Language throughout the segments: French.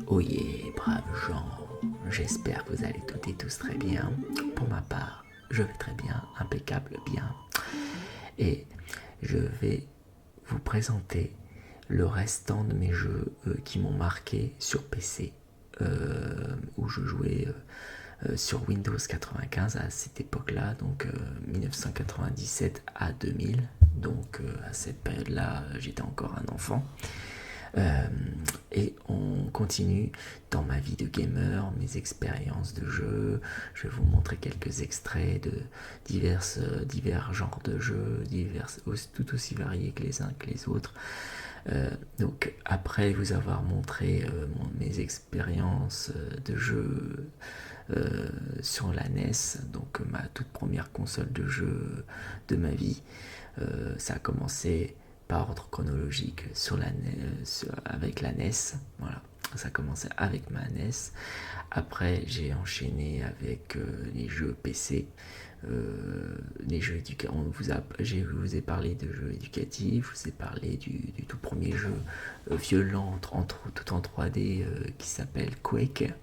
Oyez, braves gens. J'espère que vous allez toutes et tous très bien. Pour ma part, je vais très bien, impeccable bien. Et je vais vous présenter le restant de mes jeux qui m'ont marqué sur PC, où je jouais sur Windows 95 à cette époque-là, donc 1997 à 2000. Donc à cette période-là, j'étais encore un enfant. Et on continue dans ma vie de gamer, mes expériences de jeu. Je vais vous montrer quelques extraits de divers genres de jeux, tout aussi variés que les uns que les autres. Donc après vous avoir montré mes expériences de jeu sur la NES, donc ma toute première console de jeu de ma vie, ça a commencé par ordre chronologique avec la NES. Voilà, ça a commencé avec ma NES. Après, j'ai enchaîné avec les jeux PC. Les jeux éducatifs. Je vous ai parlé de jeux éducatifs, je vous ai parlé du tout premier jeu violent, tout en 3D, qui s'appelle Quake.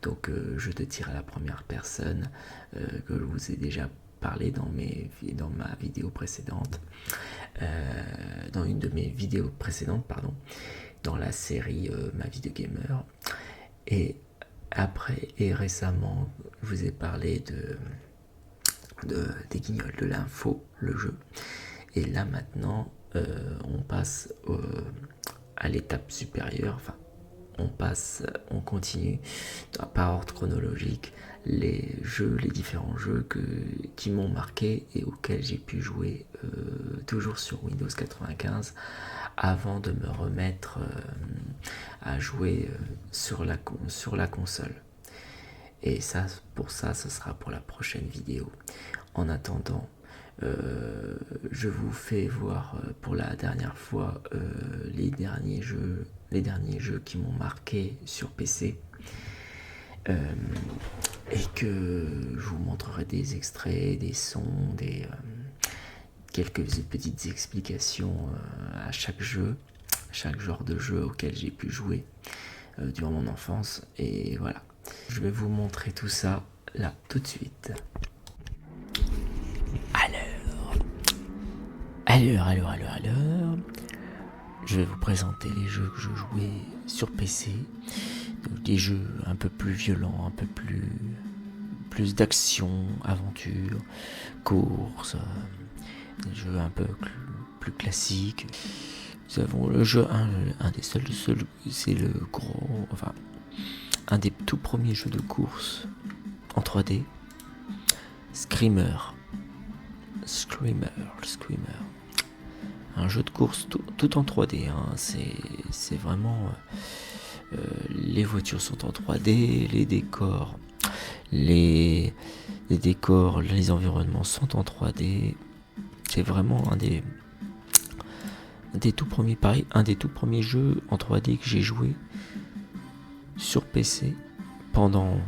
Donc, jeu de tir à la première personne, que je vous ai déjà parlé dans ma vidéo précédente. Dans une de mes vidéos précédentes, pardon, dans la série Ma vie de gamer. Et après, et récemment, je vous ai parlé des Guignols de l'info, le jeu. Et là maintenant, on passe à l'étape supérieure, enfin, on continue par ordre chronologique les différents jeux qui m'ont marqué et auxquels j'ai pu jouer toujours sur Windows 95 avant de me remettre à jouer sur la console. Et ça, ce sera pour la prochaine vidéo. En attendant, je vous fais voir pour la dernière fois les derniers jeux qui m'ont marqué sur PC, et que je vous montrerai des extraits, des sons, quelques petites explications à chaque genre de jeu auquel j'ai pu jouer durant mon enfance. Et voilà, je vais vous montrer tout ça là tout de suite. Alors, je vais vous présenter les jeux que je jouais sur PC. Donc des jeux un peu plus violents, un peu plus d'action, aventure, course, des jeux un peu plus classiques. Nous avons le jeu, un des seuls, c'est le gros, enfin, un des tout premiers jeux de course en 3D, Screamer. Un jeu de course tout en 3D, hein. C'est vraiment les voitures sont en 3D, les décors, les environnements sont en 3D. C'est vraiment un des tout premiers jeux en 3D que j'ai joué sur PC pendant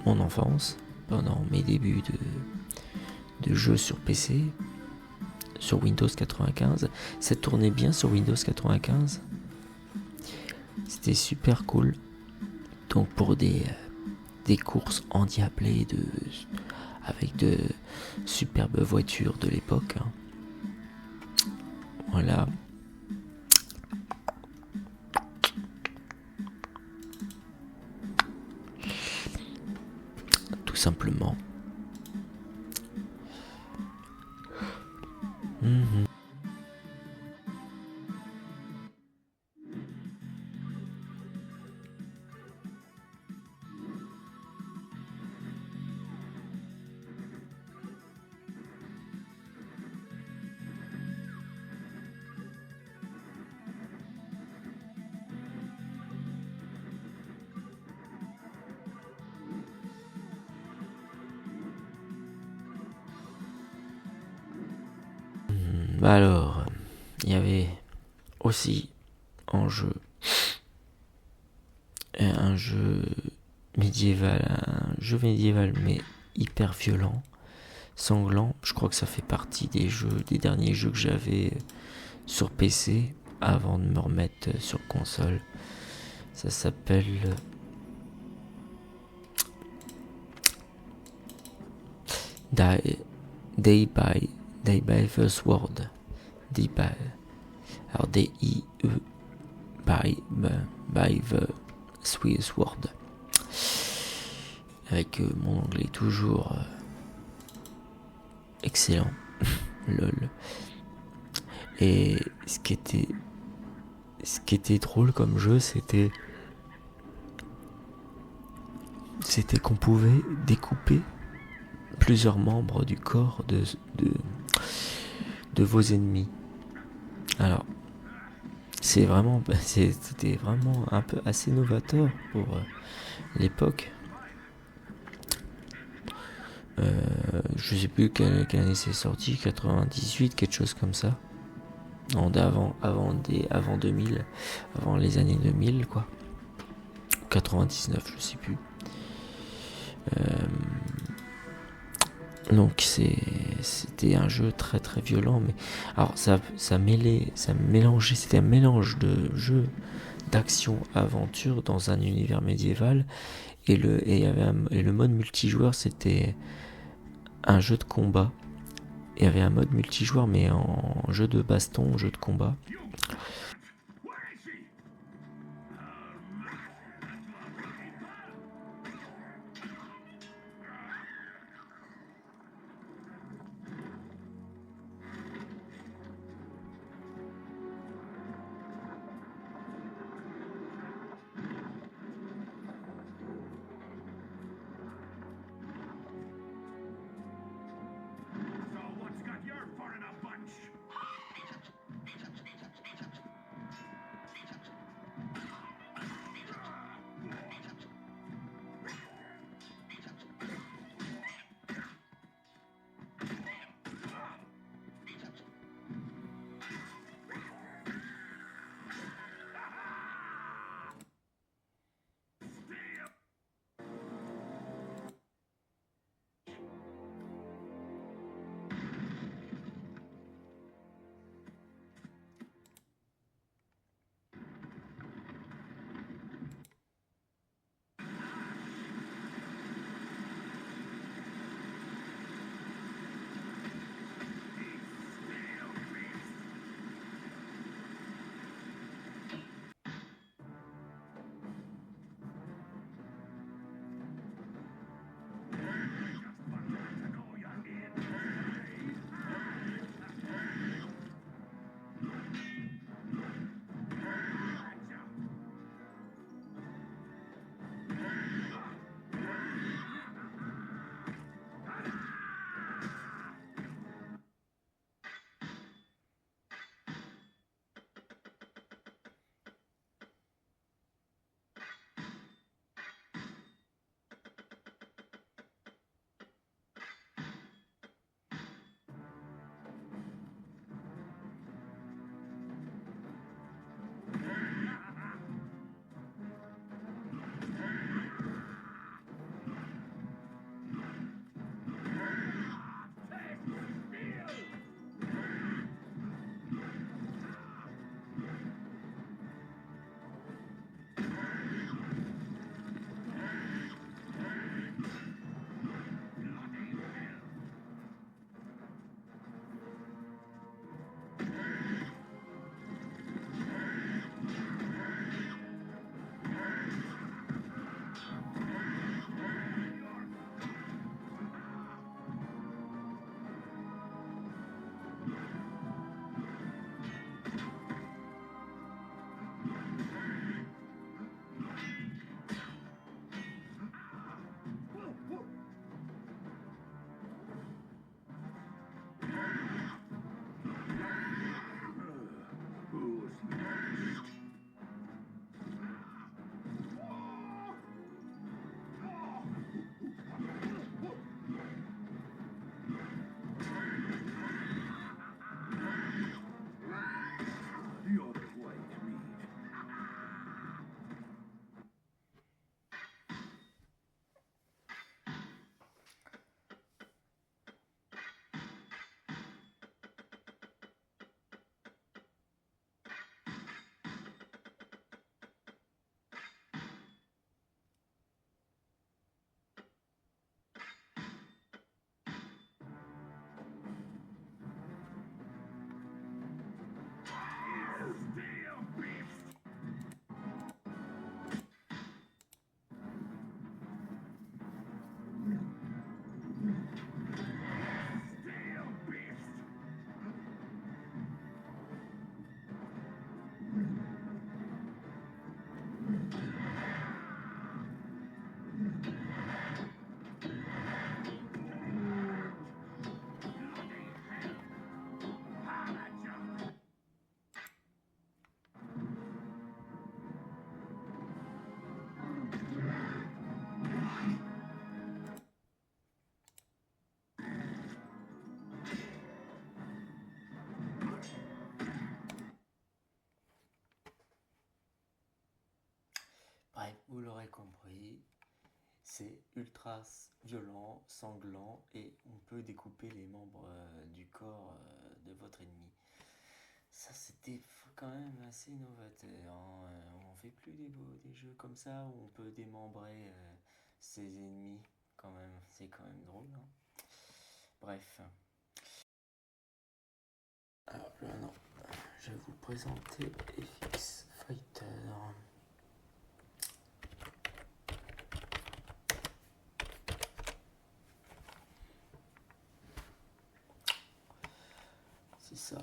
mon enfance, pendant mes débuts de jeux sur PC, sur Windows 95. Ça tournait bien sur Windows 95. C'était super cool. Donc pour des courses endiablées avec de superbes voitures de l'époque, hein. Voilà. Tout simplement. Alors, il y avait aussi un jeu médiéval mais hyper violent, sanglant. Je crois que ça fait partie des derniers jeux que j'avais sur PC. avant de me remettre sur console. Ça s'appelle Day by the Sword. Alors D-I-E by the Sword. Avec mon anglais toujours excellent. Lol. Et ce qui était drôle comme jeu, c'était qu'on pouvait découper plusieurs membres du corps de vos ennemis. Alors, c'était vraiment un peu assez novateur pour l'époque. Je sais plus quelle année c'est sorti, 98, quelque chose comme ça. Non, avant 2000, avant les années 2000 quoi. 99, je sais plus. Donc c'était un jeu très très violent, mais alors ça mélangeait, c'était un mélange de jeu d'action aventure dans un univers médiéval et le mode multijoueur, c'était un jeu de combat. Il y avait un mode multijoueur mais en jeu de baston, jeu de combat. vous l'aurez compris, c'est ultra violent, sanglant et on peut découper les membres du corps de votre ennemi. Ça, c'était quand même assez novateur, hein. On fait plus des jeux comme ça où on peut démembrer ses ennemis. Quand même, c'est quand même drôle, hein. Bref. Alors là, non. Je vais vous présenter FX Fighter. C'est ça.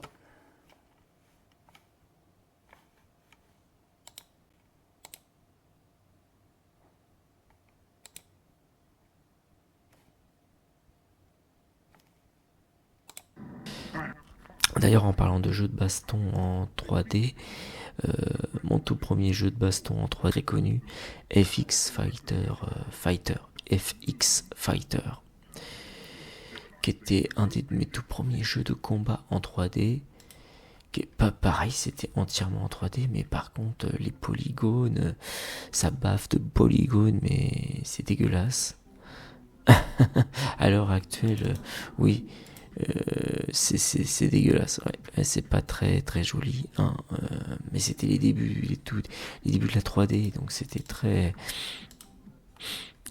D'ailleurs, en parlant de jeux de baston en 3D, mon tout premier jeu de baston en 3D très connu, FX Fighter, qui était un de mes tout premiers jeux de combat en 3D. Qui est pas pareil, c'était entièrement en 3D, mais par contre, les polygones, ça baffe de polygones, mais c'est dégueulasse. À l'heure actuelle, oui, c'est dégueulasse, ouais. C'est pas très très joli, hein, mais c'était les débuts, les débuts de la 3D, donc c'était très,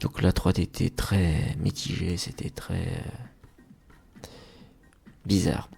donc la 3D était très mitigée, c'était très bizarre.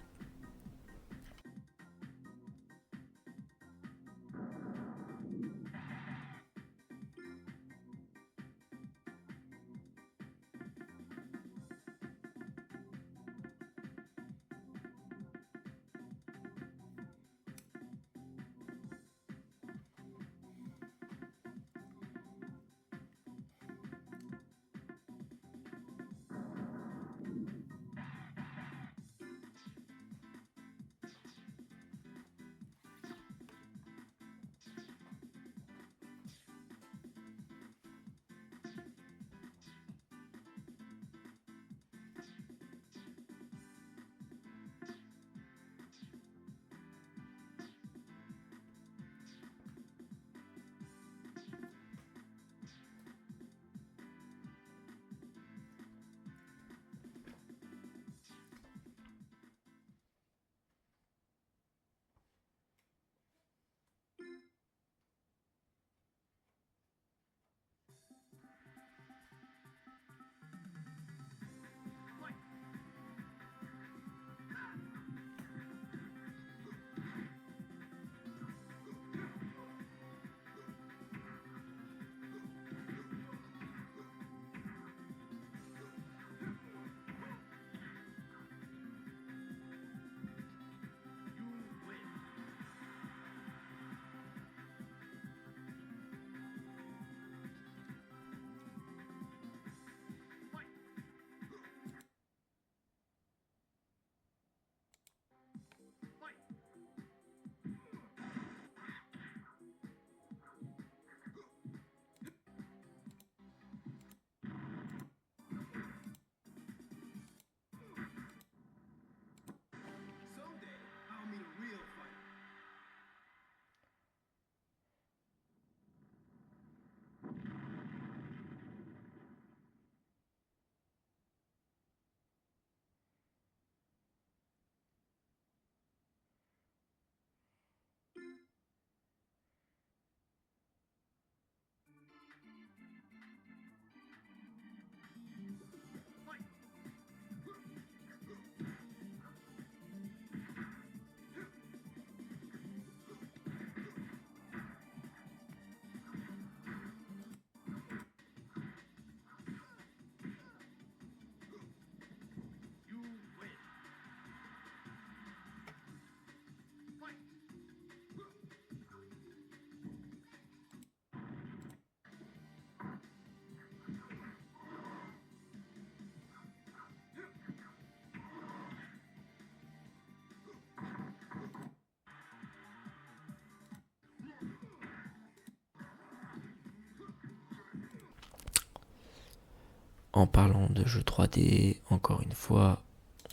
En parlant de jeux 3D, encore une fois,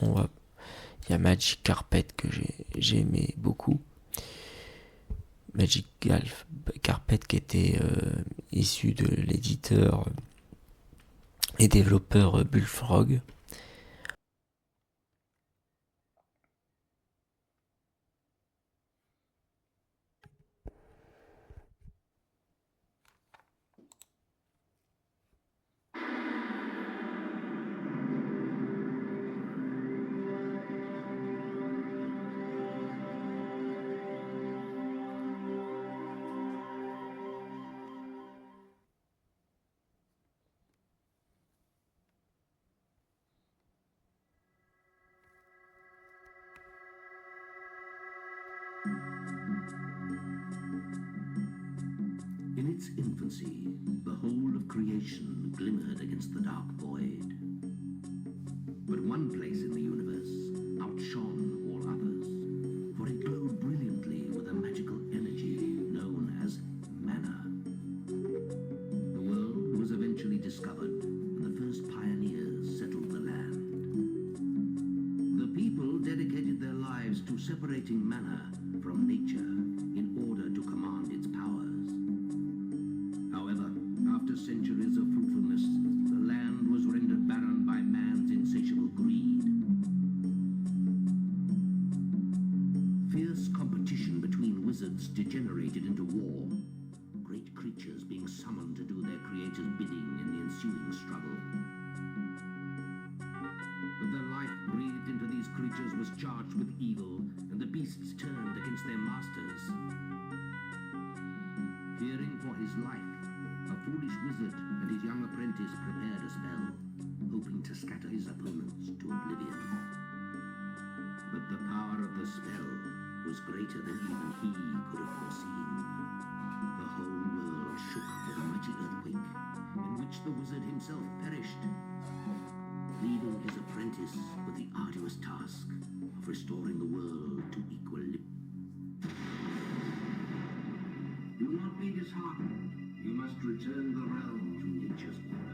il y a Magic Carpet que j'ai aimé beaucoup. Magic Carpet qui était issu de l'éditeur et développeur Bullfrog. In its infancy, the whole of creation glimmered against the dark void. But one place in the universe outshone all others, for it glowed brilliantly with a magical energy known as mana. The world was eventually discovered, and the first pioneers settled the land. The people dedicated their lives to separating mana from nature in order to command its powers. However, after centuries of fruitfulness, the land was rendered barren by man's insatiable greed. Fierce competition between wizards degenerated into war, great creatures being summoned to do their creator's bidding in the ensuing struggle. But the life breathed into these creatures was charged with evil, and the beasts turned against their masters. Fearing for his life, a foolish wizard and his young apprentice prepared a spell, hoping to scatter his opponents to oblivion. But the power of the spell was greater than even he could have foreseen. The whole world shook with a mighty earthquake, in which the wizard himself perished, leaving his apprentice with the arduous task of restoring the world to equilibrium. Do not be disheartened. You must return the realm to nature's order.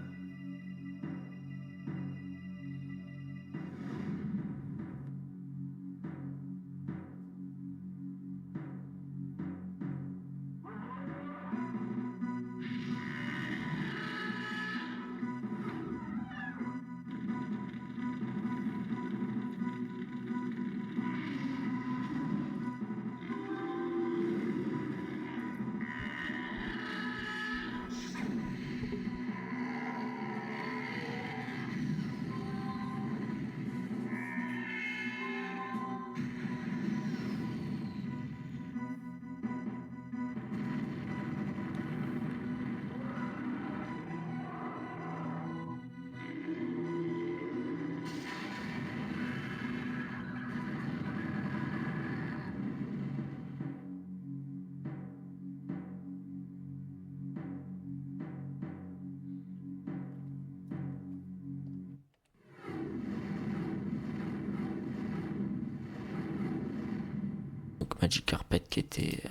Magic Carpet qui était,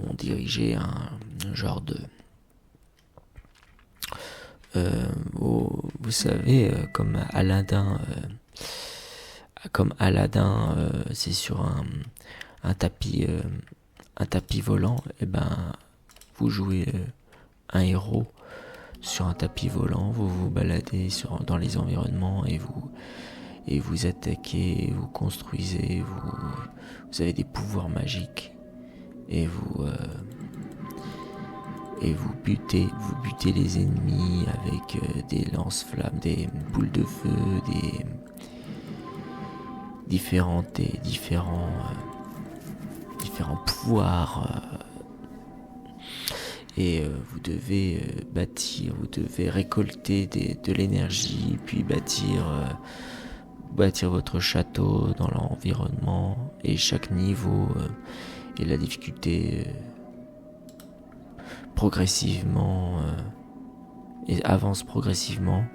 on dirigeait un genre de, vous savez, comme Aladdin, c'est sur un tapis volant. Et ben, vous jouez un héros sur un tapis volant, vous vous baladez dans les environnements et vous attaquez, vous construisez, vous avez des pouvoirs magiques et vous butez les ennemis avec des lance-flammes, des boules de feu, des différents pouvoirs. Et vous devez bâtir, vous devez récolter de l'énergie, puis bâtir votre château dans l'environnement. Et chaque niveau et la difficulté progressivement et avance progressivement.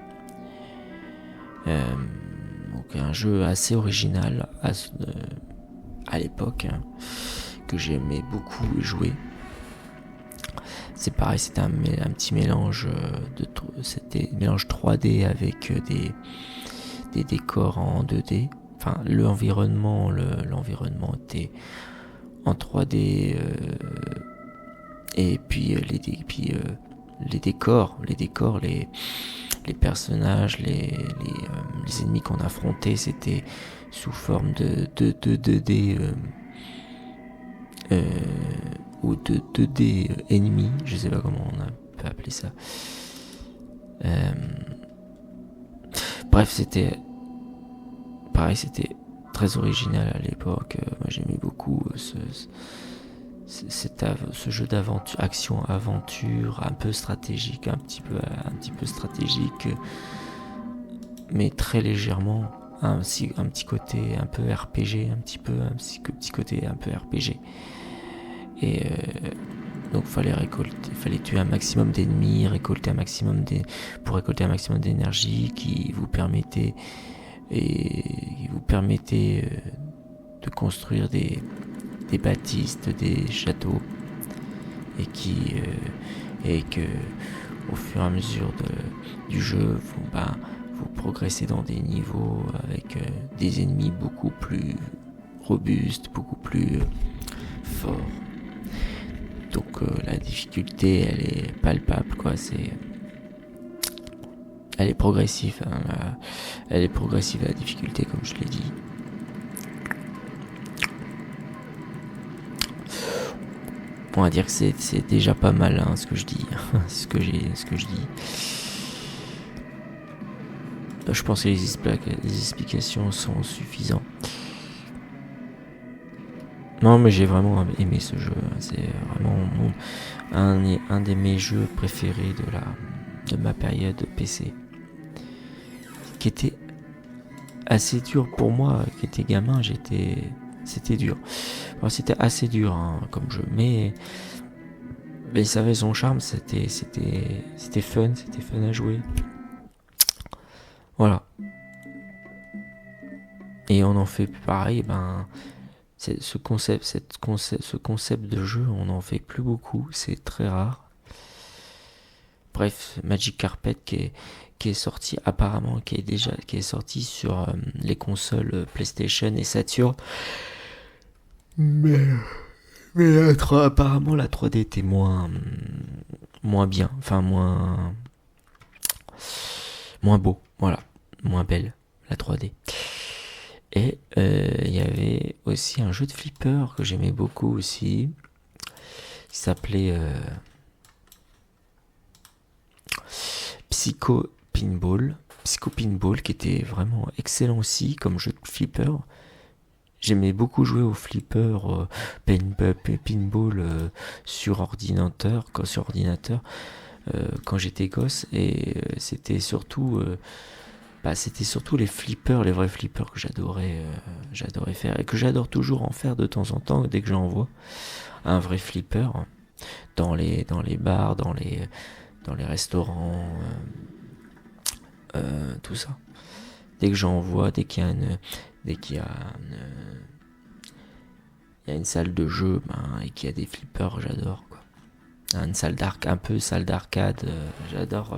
Donc un jeu assez original à l'époque, que j'aimais beaucoup jouer. C'est pareil, c'était un petit mélange c'était mélange 3D avec des décors en 2D. Enfin, l'environnement était en 3D Et puis les décors, les personnages, les ennemis qu'on affrontait, c'était sous forme de 2D ou de 2D ennemis, je sais pas comment on peut appeler ça. Bref, c'était pareil, c'était très original à l'époque. Moi j'aimais beaucoup ce jeu d'aventure, action-aventure, un peu stratégique, un petit peu stratégique, mais très légèrement. Un petit côté un peu RPG, un petit côté un peu RPG. Et donc fallait tuer un maximum d'ennemis, pour récolter un maximum d'énergie qui vous permettait de construire des bâtisses, des châteaux, et que au fur et à mesure du jeu, vous progressez dans des niveaux avec des ennemis beaucoup plus robustes, beaucoup plus forts. Donc la difficulté, elle est palpable, quoi. Elle est progressive, hein, elle est progressive la difficulté, comme je l'ai dit. On va dire que c'est déjà pas mal, hein, ce que je dis, ce que je dis. Je pense que les explications sont suffisantes. Non, mais j'ai vraiment aimé ce jeu. C'est vraiment un de mes jeux préférés de ma période PC. Qui était assez dur pour moi, qui était gamin, c'était dur. Enfin, c'était assez dur, hein, comme jeu, mais ça avait son charme, c'était fun à jouer. Voilà. Et on en fait pareil, ce concept de jeu, on en fait plus beaucoup, c'est très rare. Bref, Magic Carpet qui est sorti apparemment, qui est sorti sur les consoles PlayStation et Saturn. Mais apparemment la 3D était moins bien, enfin moins beau, voilà, moins belle la 3D. Et il y avait aussi un jeu de flipper que j'aimais beaucoup aussi, qui s'appelait Psycho Pinball, qui était vraiment excellent aussi comme jeu de flipper. J'aimais beaucoup jouer au flipper pinball sur ordinateur, quand j'étais gosse, et c'était surtout les flippers, les vrais flippers que j'adorais faire, et que j'adore toujours en faire de temps en temps dès que j'en vois un vrai flipper dans les bars, dans les restaurants, tout ça. Dès que j'en vois, dès qu'il y a une salle de jeu, et qu'il y a des flippers, j'adore, quoi. Une salle salle d'arcade, j'adore.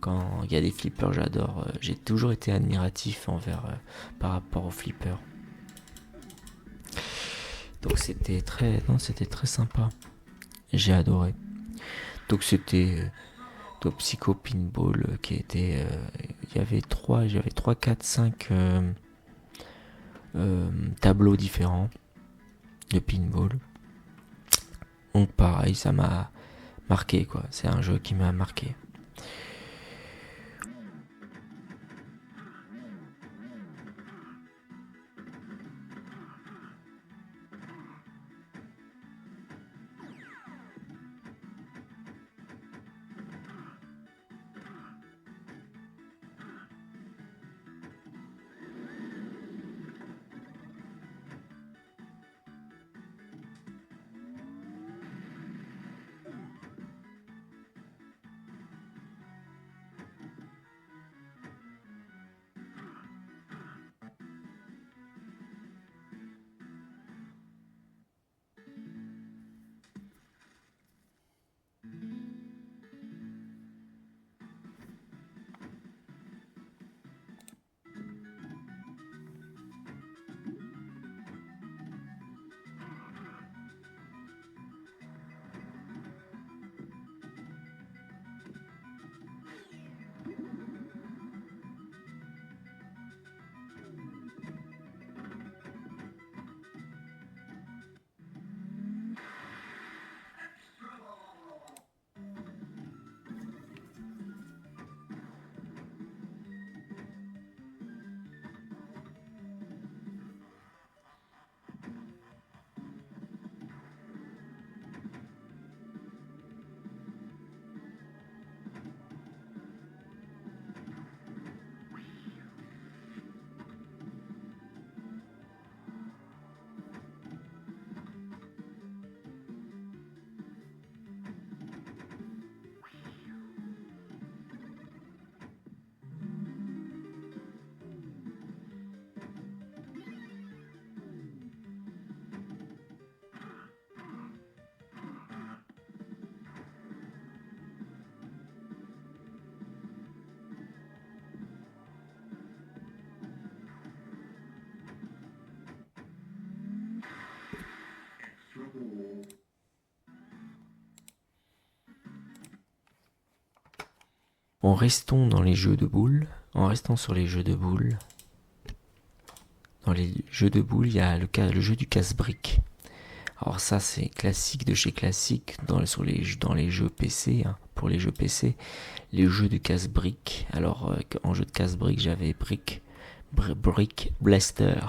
Quand il y a des flippers, j'adore. J'ai toujours été admiratif par rapport aux flippers. Donc c'était très sympa. J'ai adoré. Donc c'était Psycho Pinball qui était. J'avais 3, 4, 5 tableaux différents de pinball. Donc pareil, ça m'a marqué, quoi. C'est un jeu qui m'a marqué. en restant dans les jeux de boules, en restant sur les jeux de boules, dans les jeux de boules, il y a le jeu du casse-briques. Alors ça, c'est classique de chez classique dans les jeux PC, hein, pour les jeux PC, les jeux de casse-briques. Alors en jeu de casse-briques, j'avais Brick Blaster.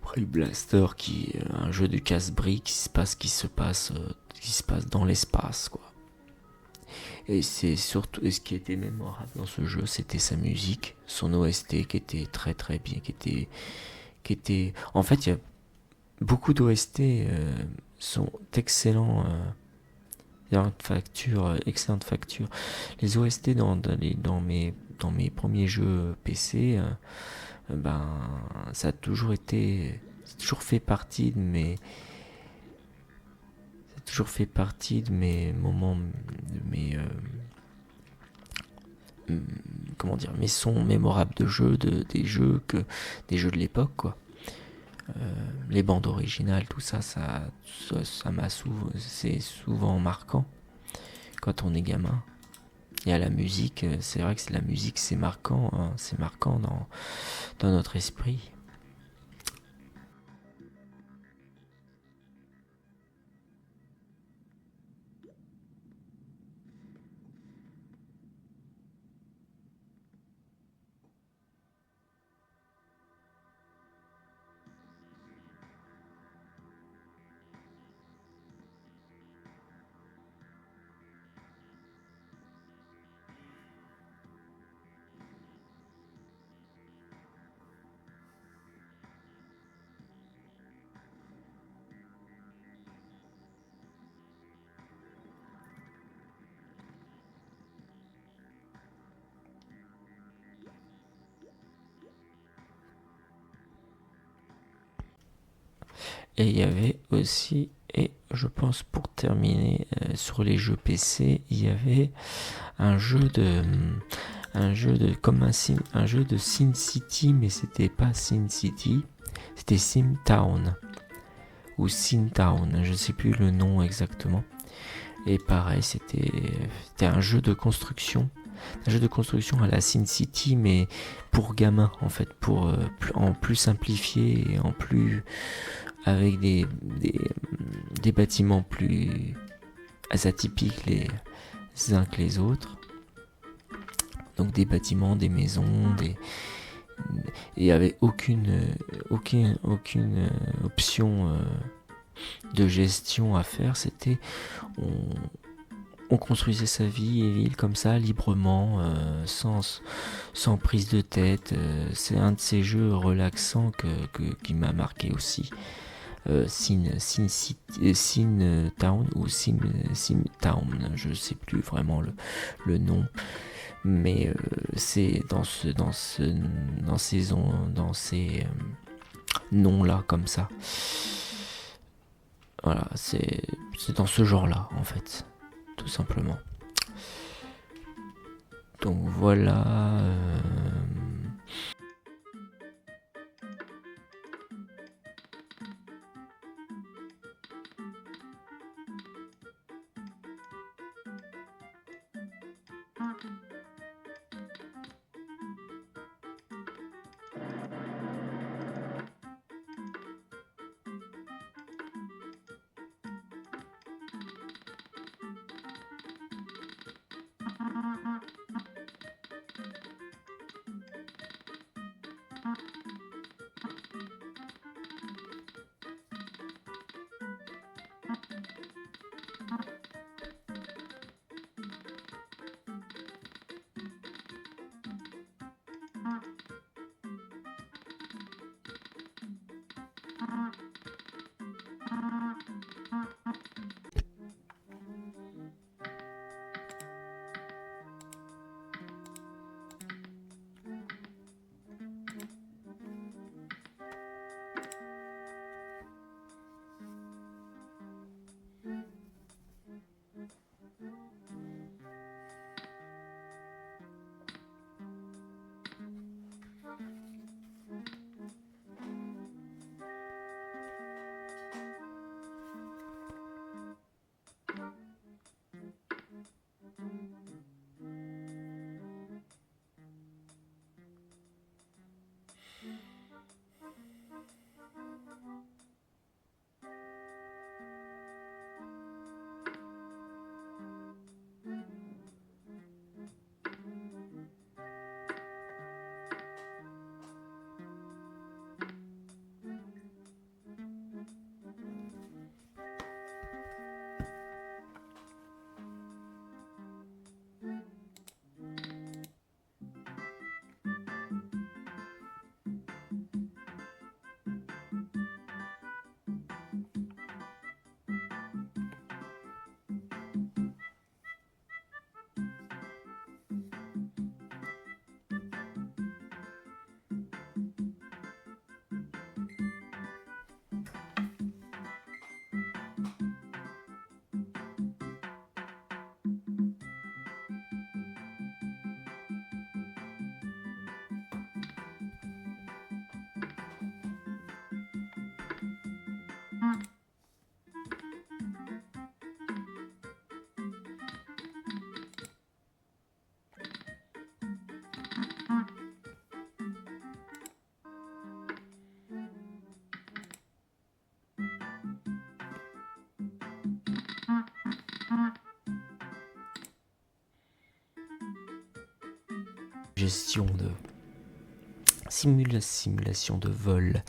Brick Blaster, qui est un jeu de casse-briques qui se passe dans l'espace, quoi. Et c'est surtout, et ce qui était mémorable dans ce jeu, c'était sa musique, son OST qui était très très bien, en fait, il y a beaucoup d'OST sont excellents, excellente facture. Les OST dans mes premiers jeux PC, ben ça a toujours fait partie de mes moments, de mes mes sons mémorables de jeux, des jeux de l'époque, quoi. Les bandes originales, tout ça, c'est souvent marquant quand on est gamin. Et à la musique, c'est vrai que la musique, c'est marquant, hein, c'est marquant dans notre esprit. Et il y avait aussi, et je pense pour terminer sur les jeux PC, il y avait un jeu de Sin City, mais c'était pas Sin City, c'était Sim Town ou Sin Town, je sais plus le nom exactement. Et pareil, c'était un jeu de construction. Un jeu de construction à la Sin City, mais pour gamins, en fait, en plus simplifié et en plus avec des bâtiments plus atypiques les uns que les autres. Donc des bâtiments, des maisons, et il n'y avait aucune option de gestion à faire. C'était on construisait sa ville comme ça, librement, sans prise de tête. C'est un de ces jeux relaxants qui m'a marqué aussi. Sin Town ou Sim Town, je sais plus vraiment le nom, mais c'est dans ces noms là comme ça. Voilà, c'est dans ce genre là en fait, tout simplement. Donc voilà. gestion de simulation de vol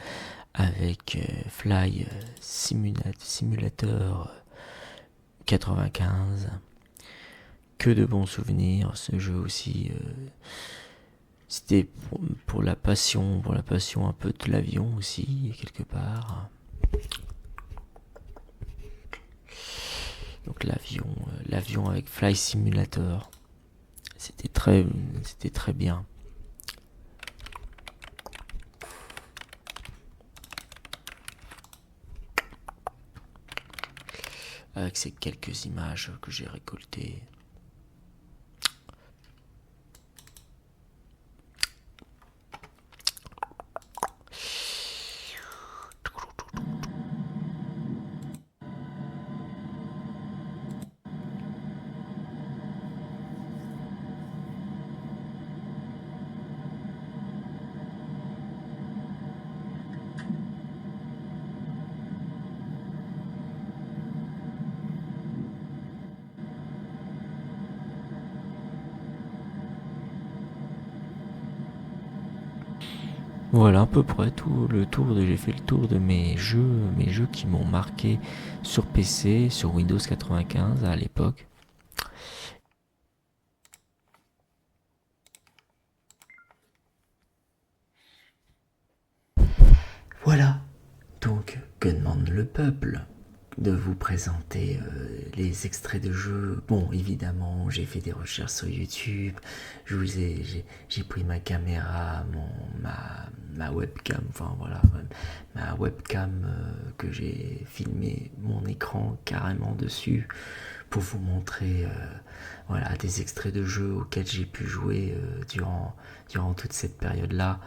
avec Fly Simulator 95. Que de bons souvenirs, ce jeu aussi. C'était pour la passion un peu de l'avion aussi, quelque part. Donc l'avion avec Fly Simulator, c'était très bien. Avec ces quelques images que j'ai récoltées. Voilà à peu près j'ai fait le tour de mes jeux qui m'ont marqué sur PC, sur Windows 95 à l'époque. Voilà, donc que demande le peuple? De vous présenter les extraits de jeux. Bon, évidemment, j'ai fait des recherches sur YouTube. J'ai pris ma caméra, ma webcam, enfin voilà, ma webcam que j'ai filmé mon écran carrément dessus pour vous montrer voilà, des extraits de jeux auxquels j'ai pu jouer durant toute cette période-là.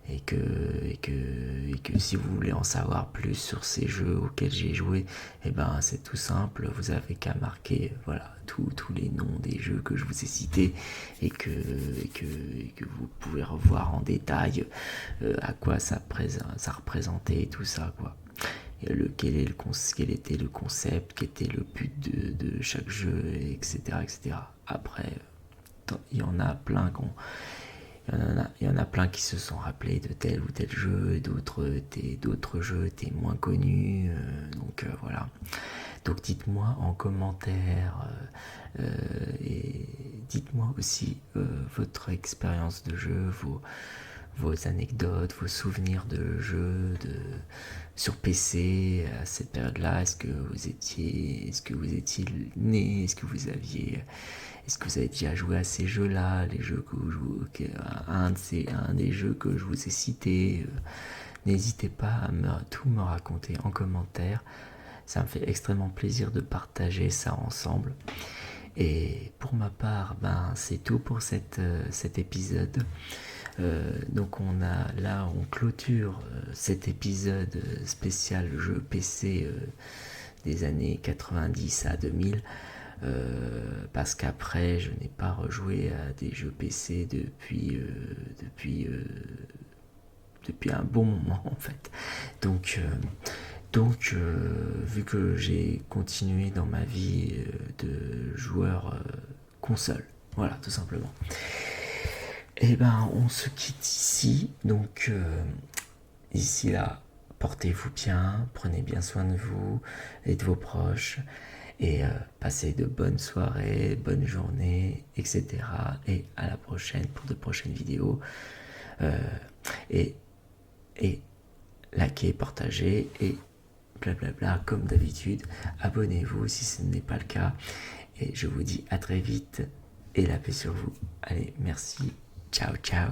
Et que si vous voulez en savoir plus sur ces jeux auxquels j'ai joué, eh ben c'est tout simple, vous avez qu'à marquer voilà tous les noms des jeux que je vous ai cités et que vous pouvez revoir en détail à quoi ça représentait et tout ça quoi. Et quel était le concept, quel était le but de chaque jeu, etc., etc. Après, il y en a plein il y en a plein qui se sont rappelés de tel ou tel jeu, et d'autres jeux étaient moins connus. Donc voilà. Donc dites-moi en commentaire et dites-moi aussi votre expérience de jeu, vos anecdotes, vos souvenirs de jeux sur PC à cette période-là. Est-ce que vous étiez né? Est-ce que vous avez déjà joué à ces jeux-là, les jeux que vous jouez, un des jeux que je vous ai cités? N'hésitez pas à tout me raconter en commentaire. Ça me fait extrêmement plaisir de partager ça ensemble. Et pour ma part, c'est tout pour cet épisode. Donc on clôture cet épisode spécial jeu PC des années 90 à 2000. Parce qu'après je n'ai pas rejoué à des jeux PC depuis un bon moment en fait. Donc vu que j'ai continué dans ma vie de joueur console, voilà tout simplement. Et on se quitte ici. Donc d'ici là, portez-vous bien, prenez bien soin de vous et de vos proches. Et passez de bonnes soirées, bonnes journées, etc. Et à la prochaine pour de prochaines vidéos. Et likez, partagez et blablabla comme d'habitude. Abonnez-vous si ce n'est pas le cas. Et je vous dis à très vite et la paix sur vous. Allez, merci. Ciao, ciao.